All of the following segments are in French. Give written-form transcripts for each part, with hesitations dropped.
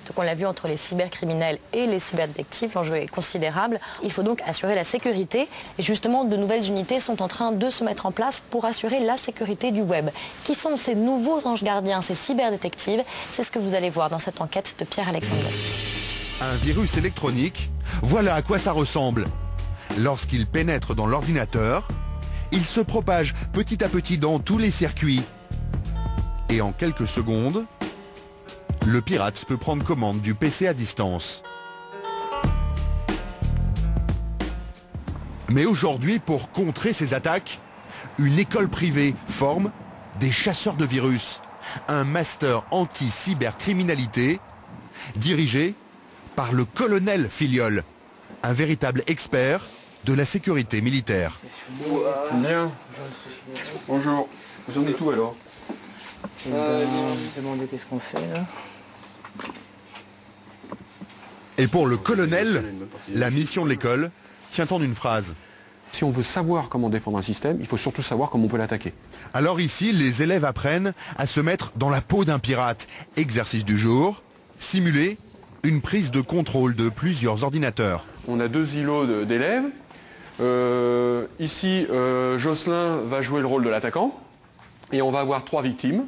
Donc on l'a vu entre les cybercriminels et les cyberdétectives, l'enjeu est considérable. Il faut donc assurer la sécurité. Et justement, de nouvelles unités sont en train de se mettre en place pour assurer la sécurité du web. Qui sont ces nouveaux anges gardiens, ces cyberdétectives? C'est ce que vous allez voir dans cette enquête de Pierre-Alexandre Gassoussi. Un virus électronique, voilà à quoi ça ressemble. Lorsqu'il pénètre dans l'ordinateur, il se propage petit à petit dans tous les circuits. Et en quelques secondes, le pirate peut prendre commande du PC à distance. Mais aujourd'hui, pour contrer ces attaques, une école privée forme des chasseurs de virus, un master anti-cybercriminalité dirigé par le colonel Filiol, un véritable expert de la sécurité militaire. Bien. Bonjour. Vous en êtes où alors? Je me demandais qu'est-ce qu'on fait là. Et pour le colonel, la mission de l'école tient en une phrase. Si on veut savoir comment défendre un système, il faut surtout savoir comment on peut l'attaquer. Alors ici, les élèves apprennent à se mettre dans la peau d'un pirate. Exercice du jour, simuler une prise de contrôle de plusieurs ordinateurs. On a 2 îlots d'élèves. Ici, Jocelyn va jouer le rôle de l'attaquant. Et on va avoir 3 victimes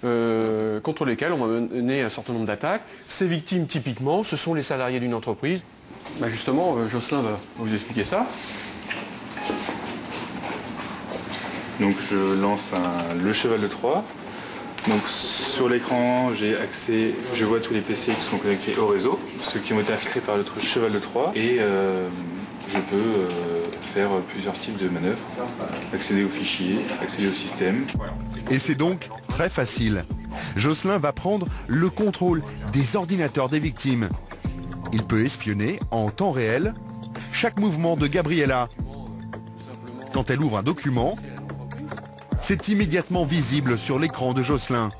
contre lesquelles on va mener un certain nombre d'attaques. Ces victimes, typiquement, ce sont les salariés d'une entreprise. Justement, Jocelyn va vous expliquer ça. Donc je lance le cheval de Troie. Donc sur l'écran, j'ai accès, je vois tous les PC qui sont connectés au réseau, ceux qui ont été infiltrés par le cheval de Troie, et je peux faire plusieurs types de manœuvres, accéder aux fichiers, accéder au système. Et c'est donc très facile. Jocelyn va prendre le contrôle des ordinateurs des victimes. Il peut espionner en temps réel chaque mouvement de Gabriella. Quand elle ouvre un document, c'est immédiatement visible sur l'écran de Jocelyn.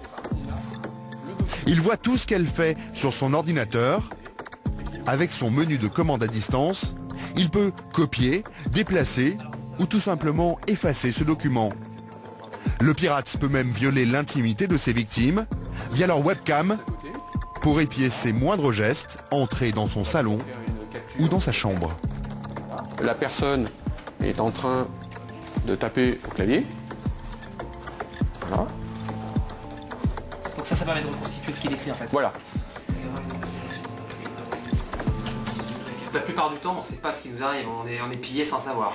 Il voit tout ce qu'elle fait sur son ordinateur. Avec son menu de commande à distance, il peut copier, déplacer ou tout simplement effacer ce document. Le pirate peut même violer l'intimité de ses victimes via leur webcam pour épier ses moindres gestes, entrer dans son salon ou dans sa chambre. La personne est en train de taper au clavier. Voilà. Donc ça permet de reconstituer ce qu'il écrit en fait. Voilà. La plupart du temps, on ne sait pas ce qui nous arrive, on est pillé sans savoir.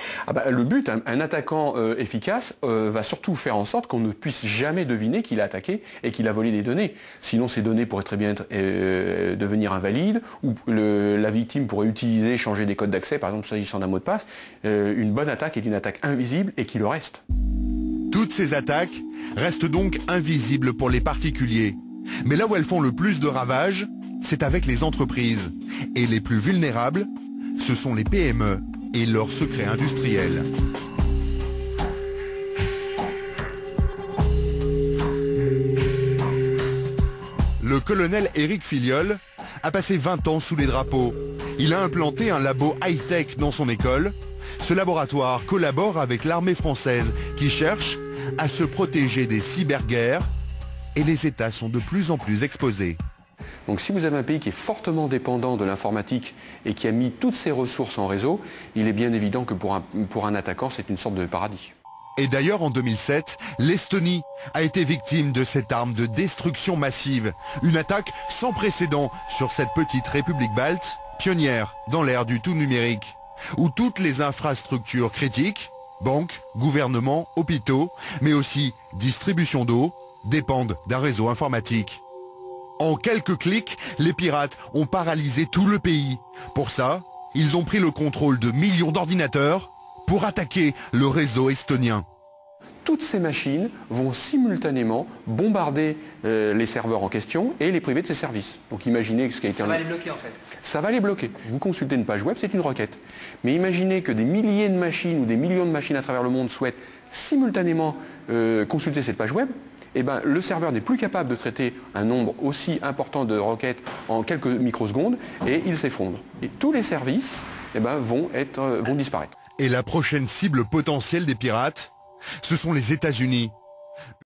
Le but, un attaquant efficace va surtout faire en sorte qu'on ne puisse jamais deviner qu'il a attaqué et qu'il a volé des données. Sinon, ces données pourraient très bien devenir invalides, ou la victime pourrait utiliser, changer des codes d'accès, par exemple s'agissant d'un mot de passe. Une bonne attaque est une attaque invisible et qui le reste. Toutes ces attaques restent donc invisibles pour les particuliers. Mais là où elles font le plus de ravages, c'est avec les entreprises. Et les plus vulnérables, ce sont les PME et leurs secrets industriels. Le colonel Éric Filiol a passé 20 ans sous les drapeaux. Il a implanté un labo high-tech dans son école. Ce laboratoire collabore avec l'armée française qui cherche à se protéger des cyberguerres et les États sont de plus en plus exposés. Donc si vous avez un pays qui est fortement dépendant de l'informatique et qui a mis toutes ses ressources en réseau, il est bien évident que pour un attaquant, c'est une sorte de paradis. Et d'ailleurs, en 2007, l'Estonie a été victime de cette arme de destruction massive. Une attaque sans précédent sur cette petite république balte, pionnière dans l'ère du tout numérique, où toutes les infrastructures critiques, banques, gouvernements, hôpitaux, mais aussi distribution d'eau, dépendent d'un réseau informatique. En quelques clics, les pirates ont paralysé tout le pays. Pour ça, ils ont pris le contrôle de millions d'ordinateurs pour attaquer le réseau estonien. Toutes ces machines vont simultanément bombarder les serveurs en question et les priver de ces services. Donc imaginez ce qui a été... Ça va les bloquer en fait. Ça va les bloquer. Vous consultez une page web, c'est une requête. Mais imaginez que des milliers de machines ou des millions de machines à travers le monde souhaitent simultanément consulter cette page web. Eh ben, le serveur n'est plus capable de traiter un nombre aussi important de requêtes en quelques microsecondes et il s'effondre. Et tous les services vont disparaître. Et la prochaine cible potentielle des pirates, ce sont les États-Unis.